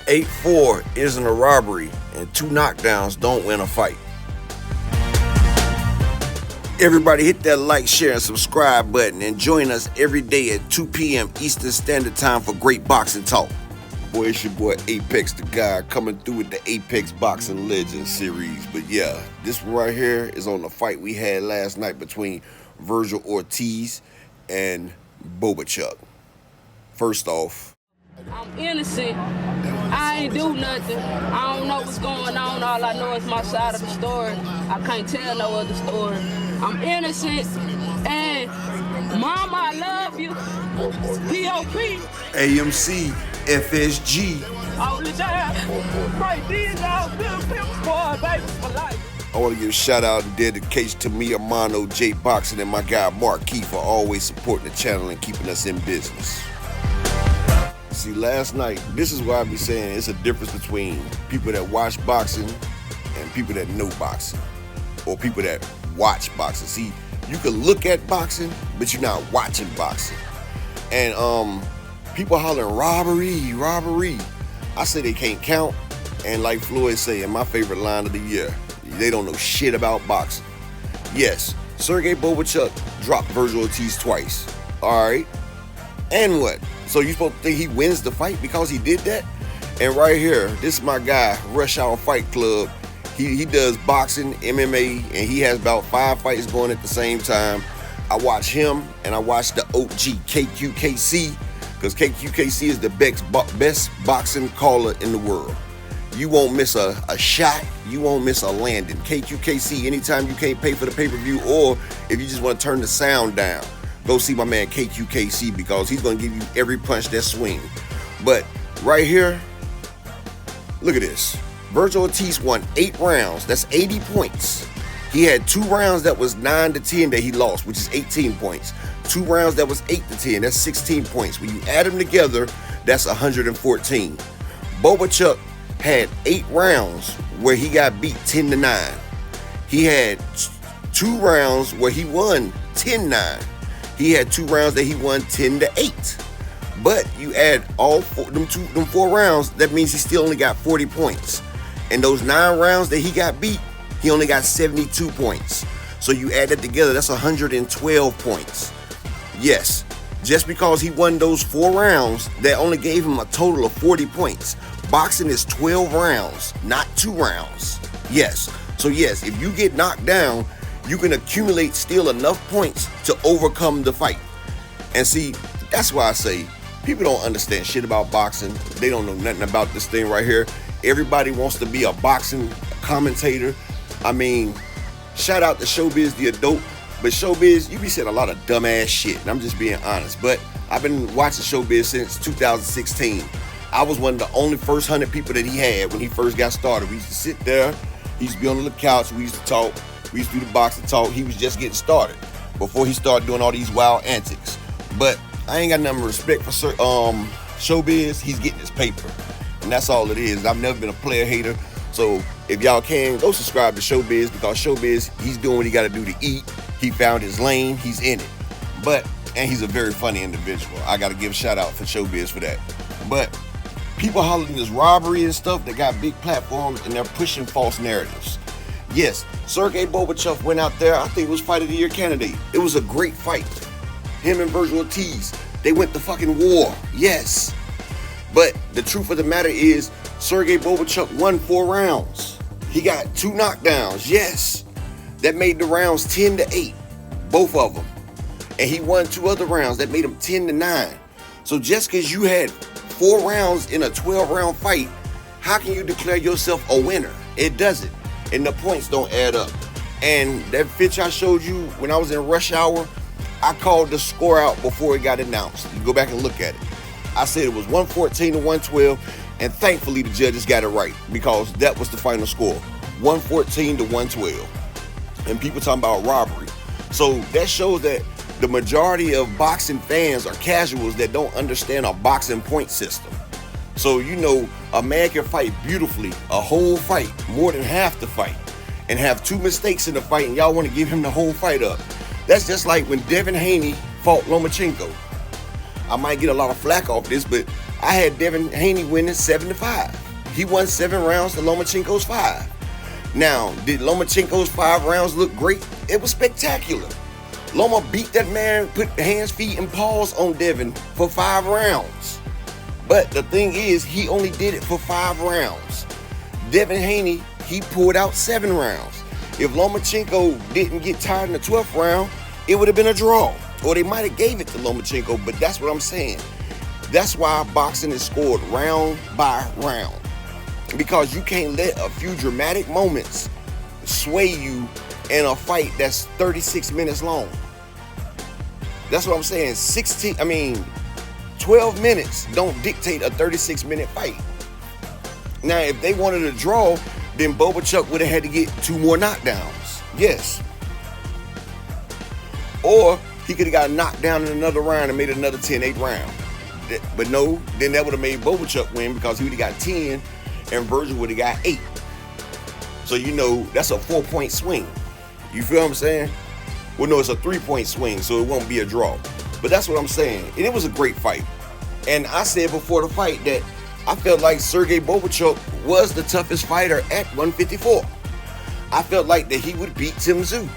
8-4 isn't a robbery, and 2 knockdowns don't win a fight. Everybody hit that like, share, and subscribe button and join us every day at 2 p.m. Eastern Standard Time for great boxing talk. Boy, it's your boy Apex the Guy coming through with the Apex Boxing Legends series. But yeah, this one right here is on the fight we had last night between Ortiz and Bohachuk. First off, I'm innocent. I ain't do nothing. I don't know what's going on. All I know is my side of the story. I can't tell no other story. I'm innocent. And Mama, I love you. P.O.P. AMC, FSG. All the time. Right, these all good people, boy, baby, for life. I want to give a shout out and dedication to me, Amano, J Boxing, and my guy Mark Key for always supporting the channel and keeping us in business. See, last night, this is why I be saying it's a difference between people that watch boxing and people that know boxing, or people that watch boxing. See, you can look at boxing, but you're not watching boxing. And people hollering robbery. I say they can't count, and like Floyd saying, my favorite line of the year, they don't know shit about boxing. Yes, Sergey Bohachuk dropped Vergil Ortiz twice. All right, and what? So you supposed to think he wins the fight because he did that? And right here, this is my guy, Rush Hour Fight Club. He does boxing, MMA, and he has about 5 fights going at the same time. I watch him, and I watch the OG KQKC, because KQKC is the best boxing caller in the world. You won't miss a shot. You won't miss a landing. KQKC, anytime you can't pay for the pay-per-view, or if you just want to turn the sound down, go see my man KQKC, because he's going to give you every punch that swing. But right here, look at this. Vergil Ortiz won 8 rounds. That's 80 points. He had 2 rounds that was 9-10 that he lost, which is 18 points. 2 rounds that was 8-10. That's 16 points. When you add them together, that's 114. Bohachuk had 8 rounds where he got beat 10-9. He had 2 rounds where he won 10-9. He had 2 rounds that he won 10-8. But you add all them 4 rounds, that means he still only got 40 points. And those 9 rounds that he got beat, he only got 72 points. So you add that together, that's 112 points. Yes, just because he won those 4 rounds, that only gave him a total of 40 points. Boxing is 12 rounds, not 2 rounds. Yes, so yes, if you get knocked down, you can accumulate still enough points to overcome the fight. And see, that's why I say people don't understand shit about boxing. They don't know nothing about this thing right here. Everybody wants to be a boxing commentator. I mean, shout out to Showbiz the adult, but Showbiz, you be saying a lot of dumbass shit, and I'm just being honest. But I've been watching Showbiz since 2016. I was one of the only first 100 people that he had when he first got started. We used to sit there, he used to be on the couch, we used to talk. We used to do the boxing talk. He was just getting started before he started doing all these wild antics. But I ain't got nothing but respect for Showbiz. He's getting his paper, and that's all it is. I've never been a player hater. So if y'all can, go subscribe to Showbiz, because Showbiz, he's doing what he got to do to eat. He found his lane. He's in it. And he's a very funny individual. I got to give a shout out for Showbiz for that. But people hollering this robbery and stuff that got big platforms, and they're pushing false narratives. Yes, Sergey Bohachuk went out there. I think it was Fight of the Year candidate. It was a great fight. Him and Vergil Ortiz, they went to fucking war. Yes. But the truth of the matter is, Sergey Bohachuk won 4 rounds. He got 2 knockdowns. Yes. That made the rounds 10-8. Both of them. And he won 2 other rounds that made them 10-9. So just because you had 4 rounds in a 12-round fight, how can you declare yourself a winner? It doesn't. And the points don't add up. And that pitch I showed you when I was in rush hour, I called the score out before it got announced. You go back and look at it. I said it was 114-112, and thankfully the judges got it right, because that was the final score, 114-112. And people talking about robbery. So that shows that the majority of boxing fans are casuals that don't understand a boxing point system. So, you know, a man can fight beautifully, a whole fight, more than half the fight, and have 2 mistakes in the fight, and y'all want to give him the whole fight up. That's just like when Devin Haney fought Lomachenko. I might get a lot of flack off this, but I had Devin Haney winning 7-5. He won 7 rounds to Lomachenko's 5. Now, did Lomachenko's 5 rounds look great? It was spectacular. Loma beat that man, put hands, feet, and paws on Devin for 5 rounds. But the thing is, he only did it for 5 rounds. Devin Haney, he pulled out 7 rounds. If Lomachenko didn't get tired in the 12th round, it would have been a draw. Or they might have gave it to Lomachenko, but that's what I'm saying. That's why boxing is scored round by round. Because you can't let a few dramatic moments sway you in a fight that's 36 minutes long. That's what I'm saying. 12 minutes don't dictate a 36-minute fight. Now, if they wanted a draw, then Bohachuk would have had to get 2 more knockdowns. Yes. Or he could have got knocked down in another round and made another 10-8 round. But no, then that would have made Bohachuk win because he would have got 10 and Virgil would have got 8. So, you know, that's a 4-point swing. You feel what I'm saying? Well, no, it's a 3-point swing, so it won't be a draw. But that's what I'm saying. And it was a great fight. And I said before the fight that I felt like Sergey Bohachuk was the toughest fighter at 154. I felt like that he would beat Tim Tszyu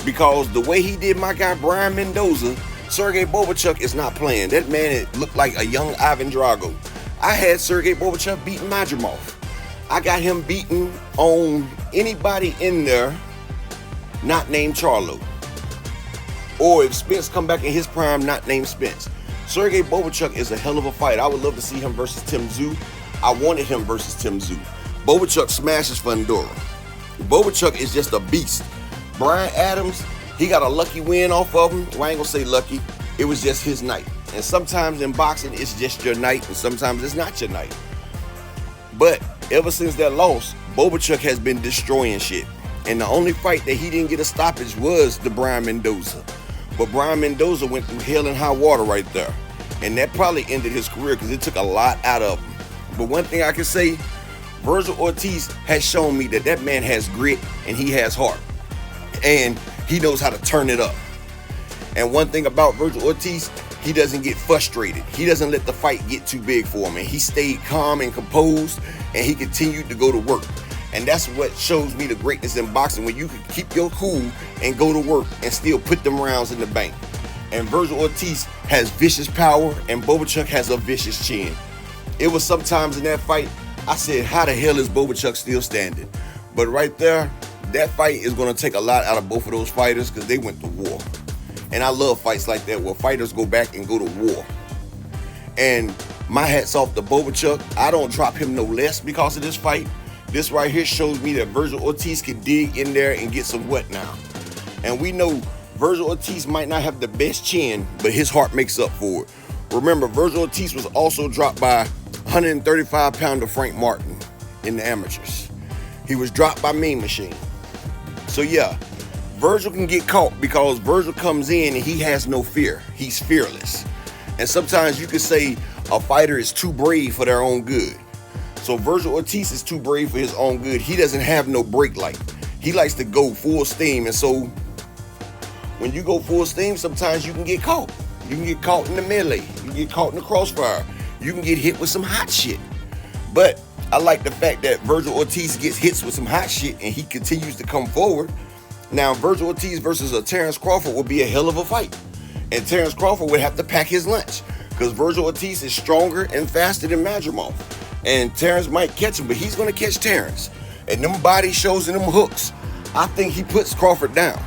because the way he did my guy Brian Mendoza, Sergey Bohachuk is not playing. That man looked like a young Ivan Drago. I had Sergey Bohachuk beating Madrimov. I got him beating on anybody in there not named Charlo. Or if Spence come back in his prime, not named Spence. Sergey Bohachuk is a hell of a fight. I would love to see him versus Tim Tszyu. I wanted him versus Tim Tszyu. Bohachuk smashes Fundora. Bohachuk is just a beast. Brian Adams, he got a lucky win off of him. Well, I ain't gonna say lucky. It was just his night. And sometimes in boxing, it's just your night, and sometimes it's not your night. But ever since that loss, Bohachuk has been destroying shit. And the only fight that he didn't get a stoppage was the Brian Mendoza. But Brian Mendoza went through hell and high water right there. And that probably ended his career because it took a lot out of him. But one thing I can say, Virgil Ortiz has shown me that that man has grit and he has heart. And he knows how to turn it up. And one thing about Virgil Ortiz, he doesn't get frustrated. He doesn't let the fight get too big for him. And he stayed calm and composed and he continued to go to work. And that's what shows me the greatness in boxing, when you can keep your cool and go to work and still put them rounds in the bank. And Virgil Ortiz has vicious power and Bohachuk has a vicious chin. It was sometimes in that fight, I said, how the hell is Bohachuk still standing? But right there, that fight is going to take a lot out of both of those fighters because they went to war. And I love fights like that where fighters go back and go to war. And my hat's off to Bohachuk. I don't drop him no less because of this fight. This right here shows me that Virgil Ortiz can dig in there and get some wet now. And we know Virgil Ortiz might not have the best chin, but his heart makes up for it. Remember, Virgil Ortiz was also dropped by 135-pounder Frank Martin in the amateurs. He was dropped by Mean Machine. So yeah, Virgil can get caught because Virgil comes in and he has no fear. He's fearless. And sometimes you could say a fighter is too brave for their own good. So Virgil Ortiz is too brave for his own good. He doesn't have no brake light. He likes to go full steam. And so when you go full steam, sometimes you can get caught. You can get caught in the melee. You can get caught in the crossfire. You can get hit with some hot shit. But I like the fact that Virgil Ortiz gets hits with some hot shit and he continues to come forward. Now, Virgil Ortiz versus a Terrence Crawford would be a hell of a fight. And Terrence Crawford would have to pack his lunch because Virgil Ortiz is stronger and faster than Madrimov. And Terrence might catch him, but he's going to catch Terrence. And them body shows and them hooks, I think he puts Crawford down.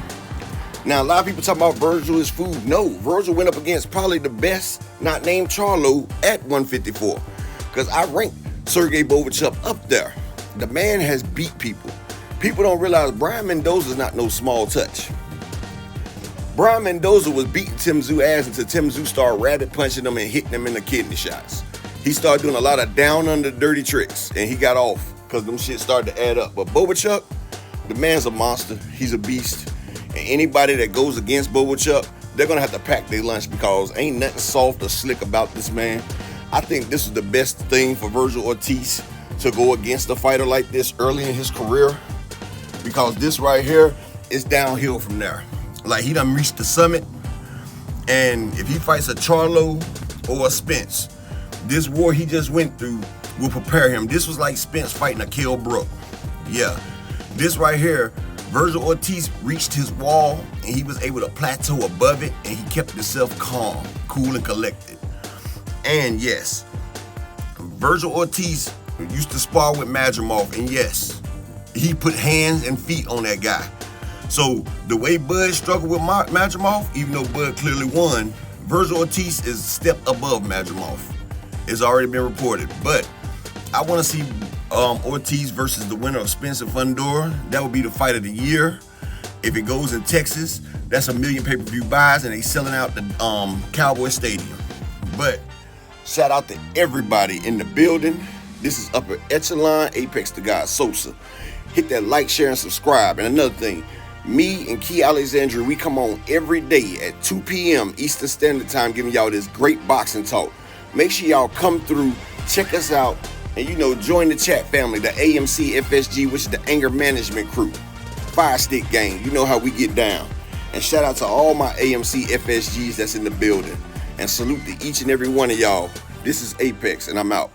Now, a lot of people talk about Virgil is food. No, Virgil went up against probably the best not named Charlo at 154. Because I rank Sergey Bohachuk up there. The man has beat people. People don't realize Brian Mendoza is not no small touch. Brian Mendoza was beating Tim Tszyu ass until Tim Tszyu started rabbit punching him and hitting him in the kidney shots. He started doing a lot of down under dirty tricks and he got off because them shit started to add up. But Bohachuk, the man's a monster. He's a beast. And anybody that goes against Bohachuk, they're going to have to pack their lunch because ain't nothing soft or slick about this man. I think this is the best thing for Virgil Ortiz to go against a fighter like this early in his career, because this right here is downhill from there. Like, he done reached the summit, and if he fights a Charlo or a Spence, This war he just went through will prepare him. This was like Spence fighting a Kell Brook. Yeah. This right here, Virgil Ortiz reached his wall and he was able to plateau above it, and he kept himself calm, cool, and collected. And yes, Virgil Ortiz used to spar with Madrimov, and yes, he put hands and feet on that guy. So the way Bud struggled with Madrimov, even though Bud clearly won, Virgil Ortiz is a step above Madrimov. It's already been reported. But I want to see Ortiz versus the winner of Spence and Fundora. That would be the fight of the year. If it goes in Texas, that's 1 million pay-per-view buys, and they selling out the Cowboy Stadium. But shout out to everybody in the building. This is Upper Echelon, Apex the God Sosa. Hit that like, share, and subscribe. And another thing, me and Key Alexandria, we come on every day at 2 p.m. Eastern Standard Time giving y'all this great boxing talk. Make sure y'all come through, check us out, and join the chat family, the AMC FSG, which is the anger management crew. Fire Stick Gang, you know how we get down. And shout out to all my AMC FSGs that's in the building. And salute to each and every one of y'all. This is Apex, and I'm out.